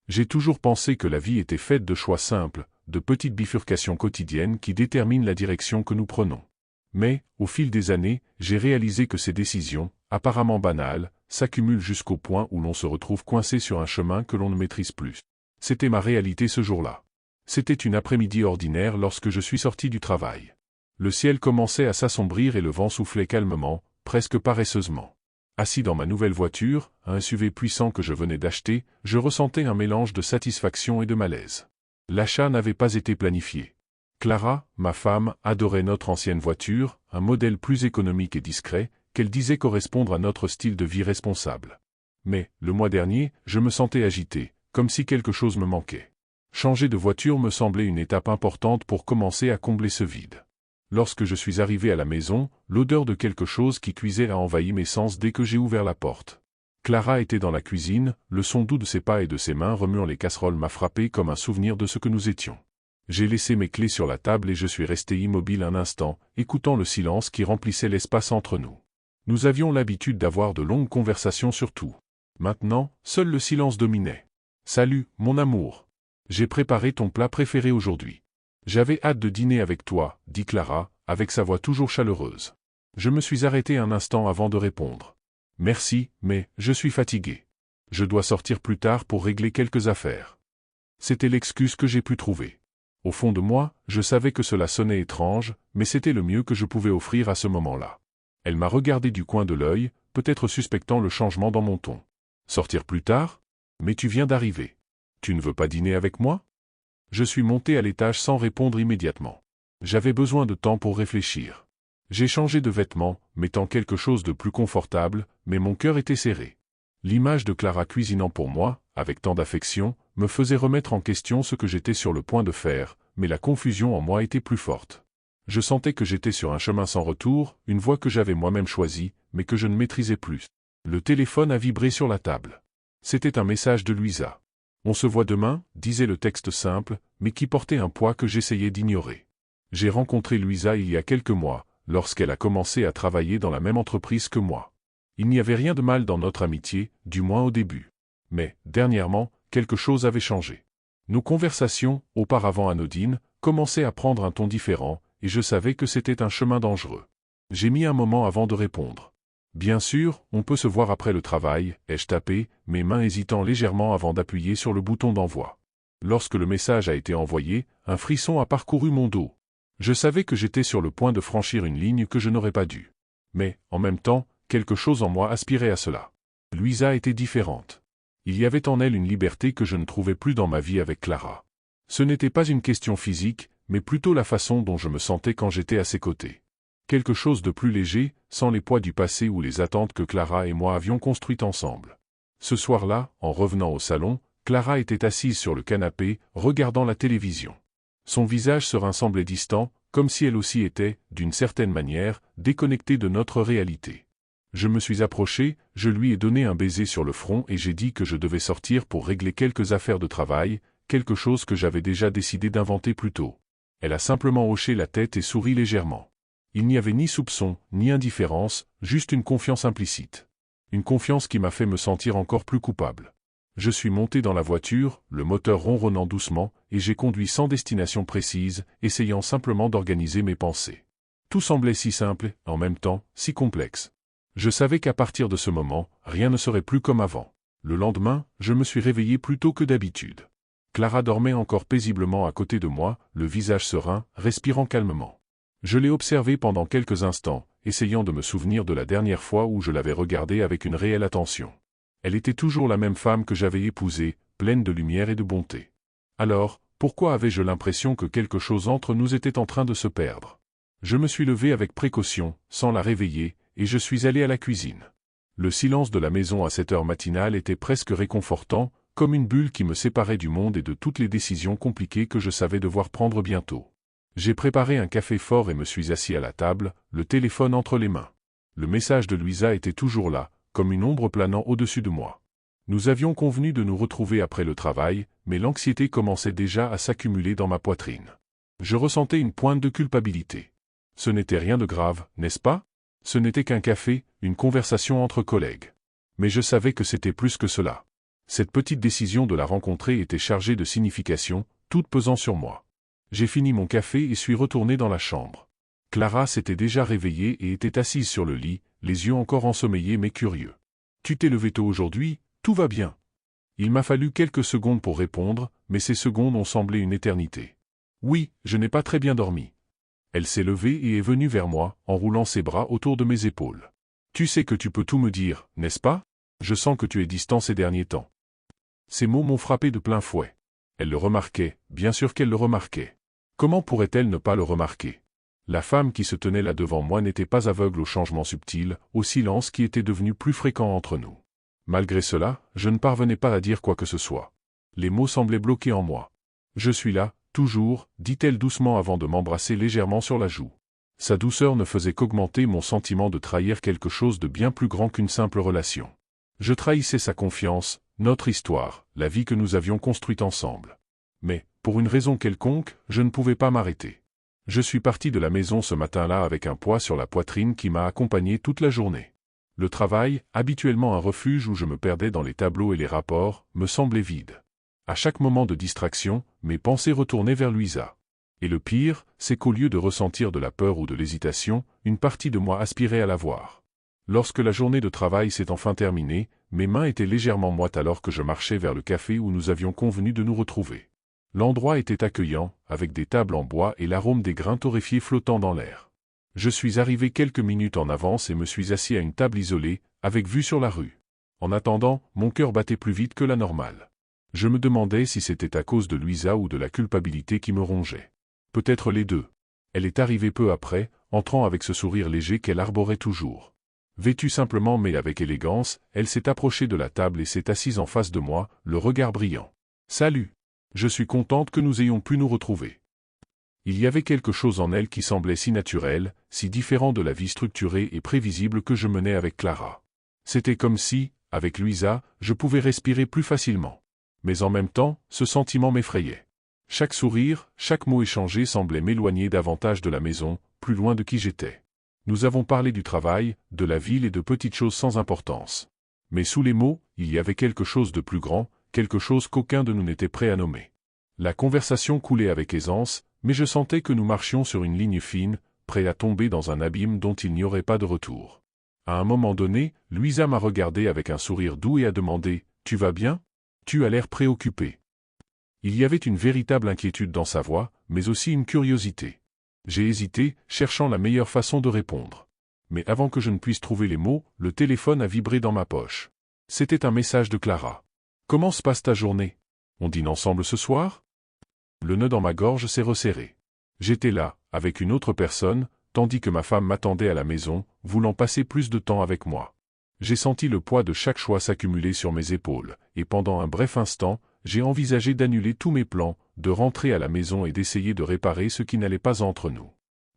J'ai toujours pensé que la vie était faite de choix simples, de petites bifurcations quotidiennes qui déterminent la direction que nous prenons. Mais, au fil des années, j'ai réalisé que ces décisions, apparemment banales, s'accumulent jusqu'au point où l'on se retrouve coincé sur un chemin que l'on ne maîtrise plus. C'était ma réalité ce jour-là. C'était une après-midi ordinaire lorsque je suis sorti du travail. Le ciel commençait à s'assombrir et le vent soufflait calmement, presque paresseusement. Assis dans ma nouvelle voiture, un SUV puissant que je venais d'acheter, je ressentais un mélange de satisfaction et de malaise. L'achat n'avait pas été planifié. Clara, ma femme, adorait notre ancienne voiture, un modèle plus économique et discret, qu'elle disait correspondre à notre style de vie responsable. Mais, le mois dernier, je me sentais agité, comme si quelque chose me manquait. Changer de voiture me semblait une étape importante pour commencer à combler ce vide. Lorsque je suis arrivé à la maison, l'odeur de quelque chose qui cuisait a envahi mes sens dès que j'ai ouvert la porte. Clara était dans la cuisine, le son doux de ses pas et de ses mains remuant les casseroles m'a frappé comme un souvenir de ce que nous étions. J'ai laissé mes clés sur la table et je suis resté immobile un instant, écoutant le silence qui remplissait l'espace entre nous. Nous avions l'habitude d'avoir de longues conversations sur tout. Maintenant, seul le silence dominait. « Salut, mon amour. J'ai préparé ton plat préféré aujourd'hui. J'avais hâte de dîner avec toi, dit Clara, avec sa voix toujours chaleureuse. Je me suis arrêté un instant avant de répondre. Merci, mais je suis fatigué. Je dois sortir plus tard pour régler quelques affaires. C'était l'excuse que j'ai pu trouver. Au fond de moi, je savais que cela sonnait étrange, mais c'était le mieux que je pouvais offrir à ce moment-là. Elle m'a regardé du coin de l'œil, peut-être suspectant le changement dans mon ton. Sortir plus tard? Mais tu viens d'arriver. Tu ne veux pas dîner avec moi? Je suis monté à l'étage sans répondre immédiatement. J'avais besoin de temps pour réfléchir. J'ai changé de vêtements, mettant quelque chose de plus confortable, mais mon cœur était serré. L'image de Clara cuisinant pour moi, avec tant d'affection, me faisait remettre en question ce que j'étais sur le point de faire, mais la confusion en moi était plus forte. Je sentais que j'étais sur un chemin sans retour, une voie que j'avais moi-même choisie, mais que je ne maîtrisais plus. Le téléphone a vibré sur la table. C'était un message de Louisa. « On se voit demain », disait le texte simple, mais qui portait un poids que j'essayais d'ignorer. J'ai rencontré Louisa il y a quelques mois, lorsqu'elle a commencé à travailler dans la même entreprise que moi. Il n'y avait rien de mal dans notre amitié, du moins au début. Mais, dernièrement, quelque chose avait changé. Nos conversations, auparavant anodines, commençaient à prendre un ton différent, et je savais que c'était un chemin dangereux. J'ai mis un moment avant de répondre. Bien sûr, on peut se voir après le travail, ai-je tapé, mes mains hésitant légèrement avant d'appuyer sur le bouton d'envoi. Lorsque le message a été envoyé, un frisson a parcouru mon dos. Je savais que j'étais sur le point de franchir une ligne que je n'aurais pas dû. Mais, en même temps, quelque chose en moi aspirait à cela. Louisa était différente. Il y avait en elle une liberté que je ne trouvais plus dans ma vie avec Clara. Ce n'était pas une question physique, mais plutôt la façon dont je me sentais quand j'étais à ses côtés. Quelque chose de plus léger, sans les poids du passé ou les attentes que Clara et moi avions construites ensemble. Ce soir-là, en revenant au salon, Clara était assise sur le canapé, regardant la télévision. Son visage serein semblait distant, comme si elle aussi était, d'une certaine manière, déconnectée de notre réalité. Je me suis approché, je lui ai donné un baiser sur le front et j'ai dit que je devais sortir pour régler quelques affaires de travail, quelque chose que j'avais déjà décidé d'inventer plus tôt. Elle a simplement hoché la tête et souri légèrement. Il n'y avait ni soupçon, ni indifférence, juste une confiance implicite. Une confiance qui m'a fait me sentir encore plus coupable. Je suis monté dans la voiture, le moteur ronronnant doucement, et j'ai conduit sans destination précise, essayant simplement d'organiser mes pensées. Tout semblait si simple, en même temps, si complexe. Je savais qu'à partir de ce moment, rien ne serait plus comme avant. Le lendemain, je me suis réveillé plus tôt que d'habitude. Clara dormait encore paisiblement à côté de moi, le visage serein, respirant calmement. Je l'ai observée pendant quelques instants, essayant de me souvenir de la dernière fois où je l'avais regardée avec une réelle attention. Elle était toujours la même femme que j'avais épousée, pleine de lumière et de bonté. Alors, pourquoi avais-je l'impression que quelque chose entre nous était en train de se perdre? Je me suis levé avec précaution, sans la réveiller, et je suis allé à la cuisine. Le silence de la maison à cette heure matinale était presque réconfortant, comme une bulle qui me séparait du monde et de toutes les décisions compliquées que je savais devoir prendre bientôt. J'ai préparé un café fort et me suis assis à la table, le téléphone entre les mains. Le message de Louisa était toujours là, comme une ombre planant au-dessus de moi. Nous avions convenu de nous retrouver après le travail, mais l'anxiété commençait déjà à s'accumuler dans ma poitrine. Je ressentais une pointe de culpabilité. Ce n'était rien de grave, n'est-ce pas? Ce n'était qu'un café, une conversation entre collègues. Mais je savais que c'était plus que cela. Cette petite décision de la rencontrer était chargée de signification, toute pesant sur moi. J'ai fini mon café et suis retourné dans la chambre. Clara s'était déjà réveillée et était assise sur le lit, les yeux encore ensommeillés mais curieux. « Tu t'es levé tôt aujourd'hui, tout va bien ?» Il m'a fallu quelques secondes pour répondre, mais ces secondes ont semblé une éternité. « Oui, je n'ai pas très bien dormi. » Elle s'est levée et est venue vers moi, en roulant ses bras autour de mes épaules. « Tu sais que tu peux tout me dire, n'est-ce pas? Je sens que tu es distant ces derniers temps. » Ces mots m'ont frappé de plein fouet. Elle le remarquait, bien sûr qu'elle le remarquait. Comment pourrait-elle ne pas le remarquer? La femme qui se tenait là devant moi n'était pas aveugle au changement subtil, au silence qui était devenu plus fréquent entre nous. Malgré cela, je ne parvenais pas à dire quoi que ce soit. Les mots semblaient bloqués en moi. « Je suis là, toujours », dit-elle doucement avant de m'embrasser légèrement sur la joue. Sa douceur ne faisait qu'augmenter mon sentiment de trahir quelque chose de bien plus grand qu'une simple relation. Je trahissais sa confiance, notre histoire, la vie que nous avions construite ensemble. Mais, pour une raison quelconque, je ne pouvais pas m'arrêter. Je suis parti de la maison ce matin-là avec un poids sur la poitrine qui m'a accompagné toute la journée. Le travail, habituellement un refuge où je me perdais dans les tableaux et les rapports, me semblait vide. À chaque moment de distraction, mes pensées retournaient vers Louisa. Et le pire, c'est qu'au lieu de ressentir de la peur ou de l'hésitation, une partie de moi aspirait à la voir. Lorsque la journée de travail s'est enfin terminée, mes mains étaient légèrement moites alors que je marchais vers le café où nous avions convenu de nous retrouver. L'endroit était accueillant, avec des tables en bois et l'arôme des grains torréfiés flottant dans l'air. Je suis arrivé quelques minutes en avance et me suis assis à une table isolée, avec vue sur la rue. En attendant, mon cœur battait plus vite que la normale. Je me demandais si c'était à cause de Louisa ou de la culpabilité qui me rongeait. Peut-être les deux. Elle est arrivée peu après, entrant avec ce sourire léger qu'elle arborait toujours. Vêtue simplement mais avec élégance, elle s'est approchée de la table et s'est assise en face de moi, le regard brillant. « Salut! Je suis contente que nous ayons pu nous retrouver. » Il y avait quelque chose en elle qui semblait si naturel, si différent de la vie structurée et prévisible que je menais avec Clara. C'était comme si, avec Louisa, je pouvais respirer plus facilement. Mais en même temps, ce sentiment m'effrayait. Chaque sourire, chaque mot échangé semblait m'éloigner davantage de la maison, plus loin de qui j'étais. Nous avons parlé du travail, de la ville et de petites choses sans importance. Mais sous les mots, il y avait quelque chose de plus grand, quelque chose qu'aucun de nous n'était prêt à nommer. La conversation coulait avec aisance, mais je sentais que nous marchions sur une ligne fine, prêts à tomber dans un abîme dont il n'y aurait pas de retour. À un moment donné, Louisa m'a regardé avec un sourire doux et a demandé « Tu vas bien? Tu as l'air préoccupé. » Il y avait une véritable inquiétude dans sa voix, mais aussi une curiosité. J'ai hésité, cherchant la meilleure façon de répondre. Mais avant que je ne puisse trouver les mots, le téléphone a vibré dans ma poche. C'était un message de Clara. « Comment se passe ta journée? On dîne ensemble ce soir ?» Le nœud dans ma gorge s'est resserré. J'étais là, avec une autre personne, tandis que ma femme m'attendait à la maison, voulant passer plus de temps avec moi. J'ai senti le poids de chaque choix s'accumuler sur mes épaules, et pendant un bref instant, j'ai envisagé d'annuler tous mes plans, de rentrer à la maison et d'essayer de réparer ce qui n'allait pas entre nous.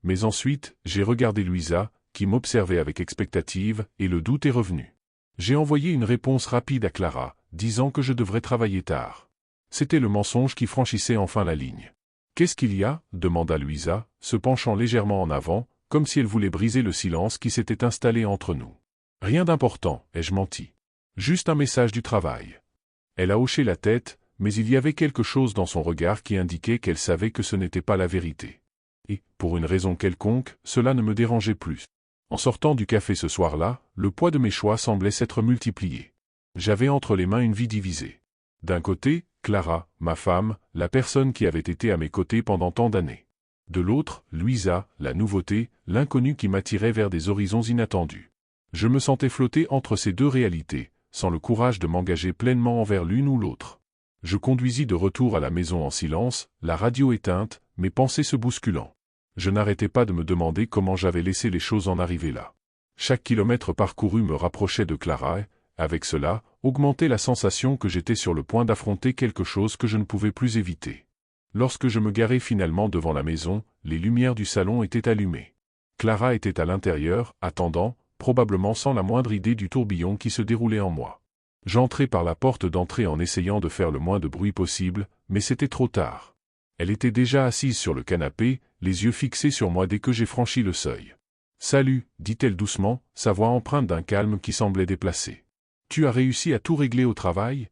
Mais ensuite, j'ai regardé Louisa, qui m'observait avec expectative, et le doute est revenu. J'ai envoyé une réponse rapide à Clara, disant que je devrais travailler tard. C'était le mensonge qui franchissait enfin la ligne. « Qu'est-ce qu'il y a ?» demanda Louisa, se penchant légèrement en avant, comme si elle voulait briser le silence qui s'était installé entre nous. « Rien d'important, ai-je menti. Juste un message du travail. » Elle a hoché la tête, mais il y avait quelque chose dans son regard qui indiquait qu'elle savait que ce n'était pas la vérité. Et, pour une raison quelconque, cela ne me dérangeait plus. En sortant du café ce soir-là, le poids de mes choix semblait s'être multiplié. J'avais entre les mains une vie divisée. D'un côté, Clara, ma femme, la personne qui avait été à mes côtés pendant tant d'années. De l'autre, Louisa, la nouveauté, l'inconnu qui m'attirait vers des horizons inattendus. Je me sentais flotter entre ces deux réalités, sans le courage de m'engager pleinement envers l'une ou l'autre. Je conduisis de retour à la maison en silence, la radio éteinte, mes pensées se bousculant. Je n'arrêtais pas de me demander comment j'avais laissé les choses en arriver là. Chaque kilomètre parcouru me rapprochait de Clara et, avec cela, augmentait la sensation que j'étais sur le point d'affronter quelque chose que je ne pouvais plus éviter. Lorsque je me garai finalement devant la maison, les lumières du salon étaient allumées. Clara était à l'intérieur, attendant, probablement sans la moindre idée du tourbillon qui se déroulait en moi. J'entrai par la porte d'entrée en essayant de faire le moins de bruit possible, mais c'était trop tard. Elle était déjà assise sur le canapé, les yeux fixés sur moi dès que j'ai franchi le seuil. « Salut » dit-elle doucement, sa voix empreinte d'un calme qui semblait déplacé. « Tu as réussi à tout régler au travail ?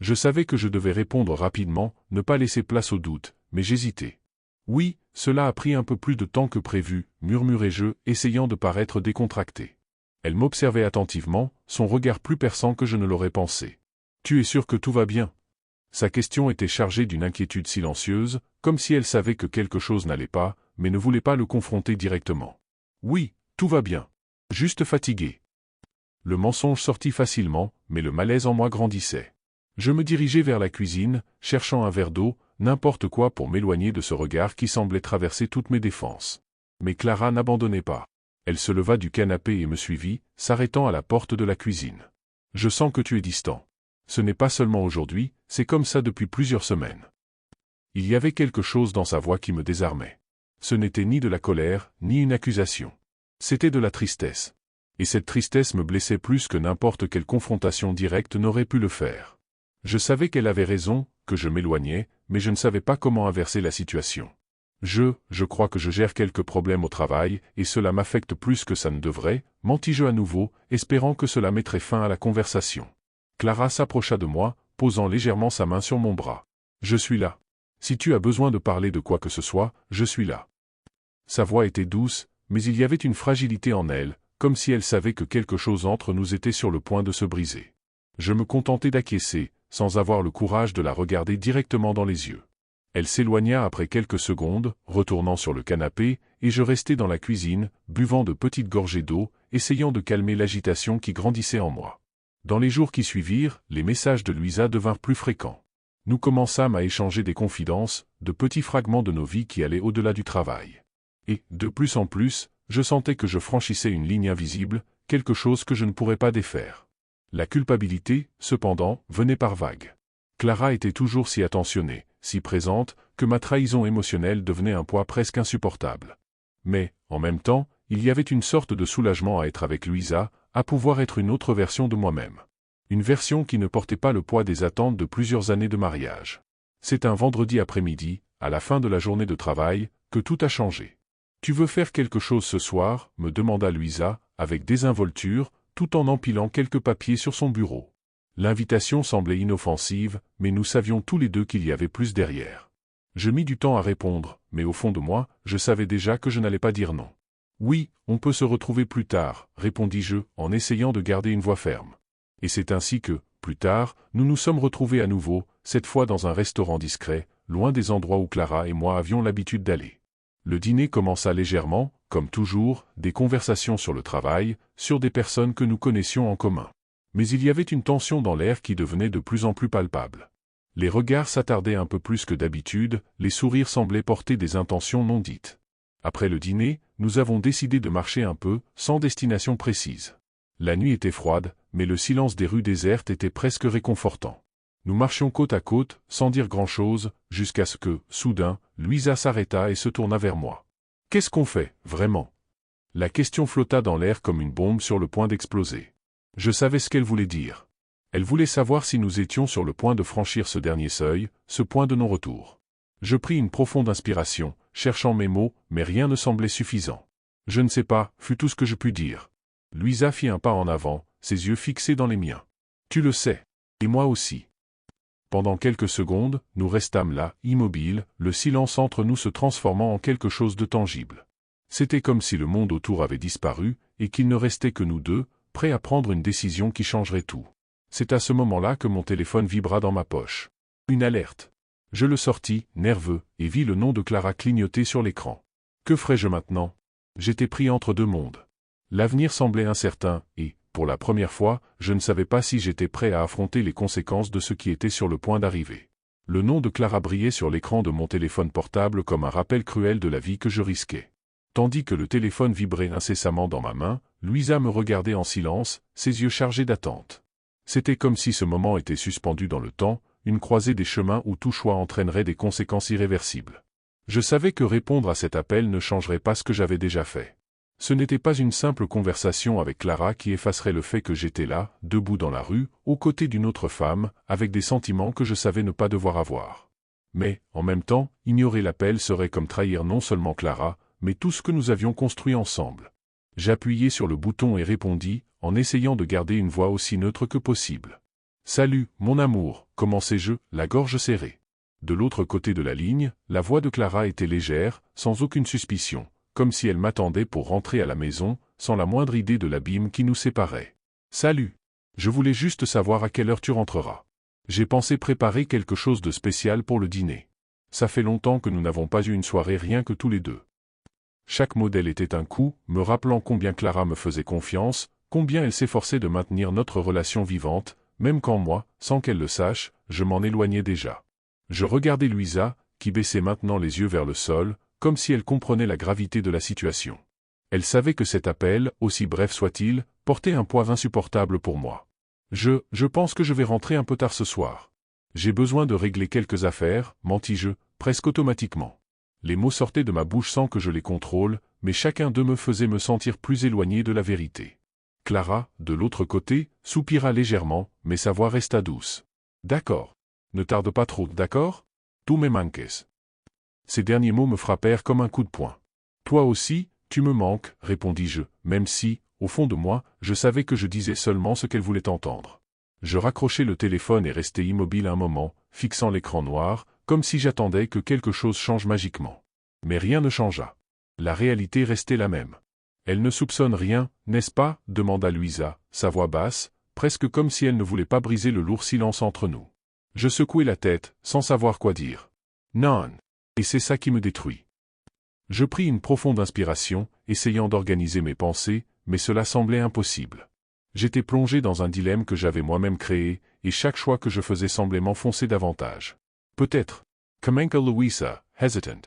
Je savais que je devais répondre rapidement, ne pas laisser place au doute, mais j'hésitais. Oui, cela a pris un peu plus de temps que prévu, murmurai-je, essayant de paraître décontracté. Elle m'observait attentivement, son regard plus perçant que je ne l'aurais pensé. Tu es sûr que tout va bien? Sa question était chargée d'une inquiétude silencieuse, comme si elle savait que quelque chose n'allait pas, mais ne voulait pas le confronter directement. Oui, tout va bien. Juste fatigué. Le mensonge sortit facilement, mais le malaise en moi grandissait. Je me dirigeai vers la cuisine, cherchant un verre d'eau, n'importe quoi pour m'éloigner de ce regard qui semblait traverser toutes mes défenses. Mais Clara n'abandonnait pas. Elle se leva du canapé et me suivit, s'arrêtant à la porte de la cuisine. Je sens que tu es distant. Ce n'est pas seulement aujourd'hui, c'est comme ça depuis plusieurs semaines. Il y avait quelque chose dans sa voix qui me désarmait. Ce n'était ni de la colère, ni une accusation. C'était de la tristesse. Et cette tristesse me blessait plus que n'importe quelle confrontation directe n'aurait pu le faire. Je savais qu'elle avait raison, que je m'éloignais, mais je ne savais pas comment inverser la situation. Je crois que je gère quelques problèmes au travail, et cela m'affecte plus que ça ne devrait, mentis-je à nouveau, espérant que cela mettrait fin à la conversation. Clara s'approcha de moi, posant légèrement sa main sur mon bras. Je suis là. Si tu as besoin de parler de quoi que ce soit, je suis là. Sa voix était douce, mais il y avait une fragilité en elle, comme si elle savait que quelque chose entre nous était sur le point de se briser. Je me contentais d'acquiescer, sans avoir le courage de la regarder directement dans les yeux. Elle s'éloigna après quelques secondes, retournant sur le canapé, et je restai dans la cuisine, buvant de petites gorgées d'eau, essayant de calmer l'agitation qui grandissait en moi. Dans les jours qui suivirent, les messages de Louisa devinrent plus fréquents. Nous commençâmes à échanger des confidences, de petits fragments de nos vies qui allaient au-delà du travail. Et, de plus en plus, je sentais que je franchissais une ligne invisible, quelque chose que je ne pourrais pas défaire. La culpabilité, cependant, venait par vagues. Clara était toujours si attentionnée, si présente, que ma trahison émotionnelle devenait un poids presque insupportable. Mais, en même temps, il y avait une sorte de soulagement à être avec Louisa, à pouvoir être une autre version de moi-même. Une version qui ne portait pas le poids des attentes de plusieurs années de mariage. C'est un vendredi après-midi, à la fin de la journée de travail, que tout a changé. « Tu veux faire quelque chose ce soir ?» me demanda Louisa, avec désinvolture, tout en empilant quelques papiers sur son bureau. L'invitation semblait inoffensive, mais nous savions tous les deux qu'il y avait plus derrière. Je mis du temps à répondre, mais au fond de moi, je savais déjà que je n'allais pas dire non. « Oui, on peut se retrouver plus tard », répondis-je, en essayant de garder une voix ferme. Et c'est ainsi que, plus tard, nous nous sommes retrouvés à nouveau, cette fois dans un restaurant discret, loin des endroits où Clara et moi avions l'habitude d'aller. Le dîner commença légèrement, comme toujours, des conversations sur le travail, sur des personnes que nous connaissions en commun. Mais il y avait une tension dans l'air qui devenait de plus en plus palpable. Les regards s'attardaient un peu plus que d'habitude, les sourires semblaient porter des intentions non dites. Après le dîner, nous avons décidé de marcher un peu, sans destination précise. La nuit était froide, mais le silence des rues désertes était presque réconfortant. Nous marchions côte à côte, sans dire grand-chose, jusqu'à ce que, soudain, Louisa s'arrêta et se tourna vers moi. « Qu'est-ce qu'on fait, vraiment ?» La question flotta dans l'air comme une bombe sur le point d'exploser. Je savais ce qu'elle voulait dire. Elle voulait savoir si nous étions sur le point de franchir ce dernier seuil, ce point de non-retour. Je pris une profonde inspiration, cherchant mes mots, mais rien ne semblait suffisant. « Je ne sais pas » fut tout ce que je pus dire. Louisa fit un pas en avant, ses yeux fixés dans les miens. « Tu le sais. Et moi aussi. » Pendant quelques secondes, nous restâmes là, immobiles, le silence entre nous se transformant en quelque chose de tangible. C'était comme si le monde autour avait disparu, et qu'il ne restait que nous deux, prêts à prendre une décision qui changerait tout. C'est à ce moment-là que mon téléphone vibra dans ma poche. Une alerte. Je le sortis, nerveux, et vis le nom de Clara clignoter sur l'écran. Que ferais-je maintenant? J'étais pris entre deux mondes. L'avenir semblait incertain, et, pour la première fois, je ne savais pas si j'étais prêt à affronter les conséquences de ce qui était sur le point d'arriver. Le nom de Clara brillait sur l'écran de mon téléphone portable comme un rappel cruel de la vie que je risquais. Tandis que le téléphone vibrait incessamment dans ma main, Louisa me regardait en silence, ses yeux chargés d'attente. C'était comme si ce moment était suspendu dans le temps, une croisée des chemins où tout choix entraînerait des conséquences irréversibles. Je savais que répondre à cet appel ne changerait pas ce que j'avais déjà fait. Ce n'était pas une simple conversation avec Clara qui effacerait le fait que j'étais là, debout dans la rue, aux côtés d'une autre femme, avec des sentiments que je savais ne pas devoir avoir. Mais, en même temps, ignorer l'appel serait comme trahir non seulement Clara, mais tout ce que nous avions construit ensemble. J'appuyai sur le bouton et répondis, en essayant de garder une voix aussi neutre que possible. Salut, mon amour, commençai-je, la gorge serrée. De l'autre côté de la ligne, la voix de Clara était légère, sans aucune suspicion, comme si elle m'attendait pour rentrer à la maison, sans la moindre idée de l'abîme qui nous séparait. Salut. Je voulais juste savoir à quelle heure tu rentreras. J'ai pensé préparer quelque chose de spécial pour le dîner. Ça fait longtemps que nous n'avons pas eu une soirée rien que tous les deux. Chaque modèle était un coup, me rappelant combien Clara me faisait confiance, combien elle s'efforçait de maintenir notre relation vivante, même quand moi, sans qu'elle le sache, je m'en éloignais déjà. Je regardais Louisa, qui baissait maintenant les yeux vers le sol, comme si elle comprenait la gravité de la situation. Elle savait que cet appel, aussi bref soit-il, portait un poids insupportable pour moi. Je pense que je vais rentrer un peu tard ce soir. J'ai besoin de régler quelques affaires, mentis-je, presque automatiquement. Les mots sortaient de ma bouche sans que je les contrôle, mais chacun d'eux me faisait me sentir plus éloigné de la vérité. Clara, de l'autre côté, soupira légèrement, mais sa voix resta douce. D'accord. Ne tarde pas trop, d'accord? Tu me manques. Ces derniers mots me frappèrent comme un coup de poing. Toi aussi, tu me manques, répondis-je, même si, au fond de moi, je savais que je disais seulement ce qu'elle voulait entendre. Je raccrochai le téléphone et restai immobile un moment, fixant l'écran noir, comme si j'attendais que quelque chose change magiquement. Mais rien ne changea. La réalité restait la même. Elle ne soupçonne rien, n'est-ce pas? Demanda Louisa, sa voix basse, presque comme si elle ne voulait pas briser le lourd silence entre nous. Je secouai la tête, sans savoir quoi dire. Non. Et c'est ça qui me détruit. Je pris une profonde inspiration, essayant d'organiser mes pensées, mais cela semblait impossible. J'étais plongé dans un dilemme que j'avais moi-même créé, et chaque choix que je faisais semblait m'enfoncer davantage. Peut-être. Commença Louisa, hesitant.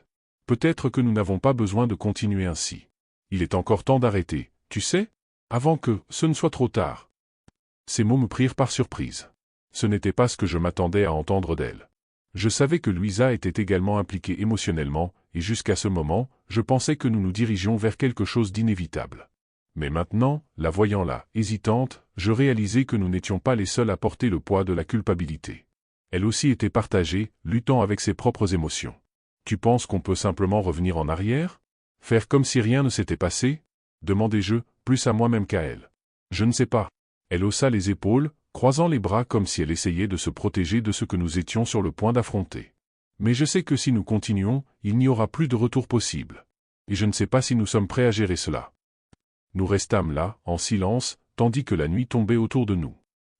Peut-être que nous n'avons pas besoin de continuer ainsi. Il est encore temps d'arrêter, tu sais? Avant que ce ne soit trop tard. Ces mots me prirent par surprise. Ce n'était pas ce que je m'attendais à entendre d'elle. Je savais que Louisa était également impliquée émotionnellement, et jusqu'à ce moment, je pensais que nous nous dirigions vers quelque chose d'inévitable. Mais maintenant, la voyant là, hésitante, je réalisais que nous n'étions pas les seuls à porter le poids de la culpabilité. Elle aussi était partagée, luttant avec ses propres émotions. Tu penses qu'on peut simplement revenir en arrière? Faire comme si rien ne s'était passé? Demandai-je, plus à moi-même qu'à elle. Je ne sais pas. Elle haussa les épaules, croisant les bras comme si elle essayait de se protéger de ce que nous étions sur le point d'affronter. Mais je sais que si nous continuons, il n'y aura plus de retour possible. Et je ne sais pas si nous sommes prêts à gérer cela. Nous restâmes là, en silence, tandis que la nuit tombait autour de nous.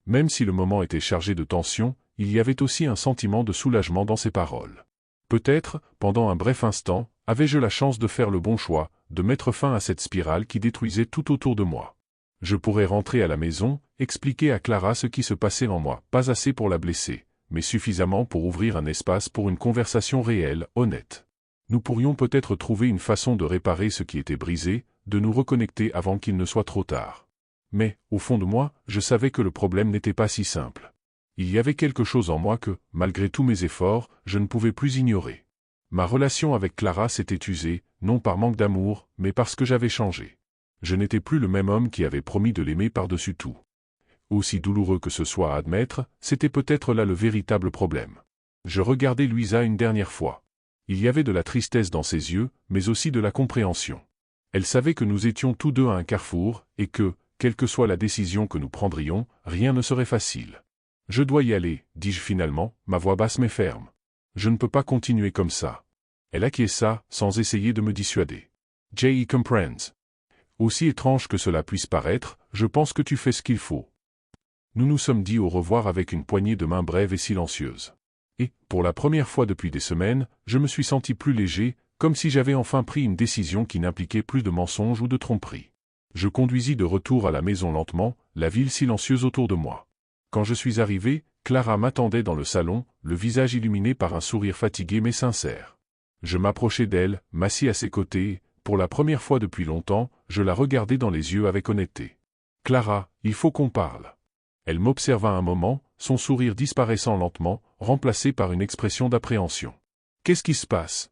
Même si le moment était chargé de tension, il y avait aussi un sentiment de soulagement dans ses paroles. Peut-être, pendant un bref instant, avais-je la chance de faire le bon choix, de mettre fin à cette spirale qui détruisait tout autour de moi. Je pourrais rentrer à la maison, expliquer à Clara ce qui se passait en moi, pas assez pour la blesser, mais suffisamment pour ouvrir un espace pour une conversation réelle, honnête. Nous pourrions peut-être trouver une façon de réparer ce qui était brisé, de nous reconnecter avant qu'il ne soit trop tard. Mais, au fond de moi, je savais que le problème n'était pas si simple. Il y avait quelque chose en moi que, malgré tous mes efforts, je ne pouvais plus ignorer. Ma relation avec Clara s'était usée, non par manque d'amour, mais parce que j'avais changé. Je n'étais plus le même homme qui avait promis de l'aimer par-dessus tout. Aussi douloureux que ce soit à admettre, c'était peut-être là le véritable problème. Je regardai Louisa une dernière fois. Il y avait de la tristesse dans ses yeux, mais aussi de la compréhension. Elle savait que nous étions tous deux à un carrefour, et que, quelle que soit la décision que nous prendrions, rien ne serait facile. Je dois y aller, dis-je finalement, ma voix basse mais ferme. Je ne peux pas continuer comme ça. Elle acquiesça, sans essayer de me dissuader. J.E. comprends. Aussi étrange que cela puisse paraître, je pense que tu fais ce qu'il faut. Nous nous sommes dit au revoir avec une poignée de mains brève et silencieuse. Et, pour la première fois depuis des semaines, je me suis senti plus léger, comme si j'avais enfin pris une décision qui n'impliquait plus de mensonges ou de tromperies. Je conduisis de retour à la maison lentement, la ville silencieuse autour de moi. Quand je suis arrivé, Clara m'attendait dans le salon, le visage illuminé par un sourire fatigué mais sincère. Je m'approchai d'elle, m'assis à ses côtés et, pour la première fois depuis longtemps, je la regardai dans les yeux avec honnêteté. « Clara, il faut qu'on parle. » Elle m'observa un moment, son sourire disparaissant lentement, remplacé par une expression d'appréhension. « Qu'est-ce qui se passe ?»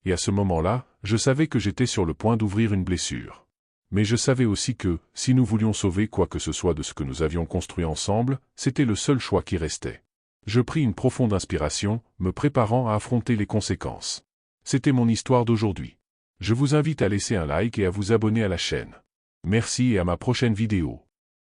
Et à ce moment-là, je savais que j'étais sur le point d'ouvrir une blessure. Mais je savais aussi que, si nous voulions sauver quoi que ce soit de ce que nous avions construit ensemble, c'était le seul choix qui restait. Je pris une profonde inspiration, me préparant à affronter les conséquences. C'était mon histoire d'aujourd'hui. Je vous invite à laisser un like et à vous abonner à la chaîne. Merci et à ma prochaine vidéo.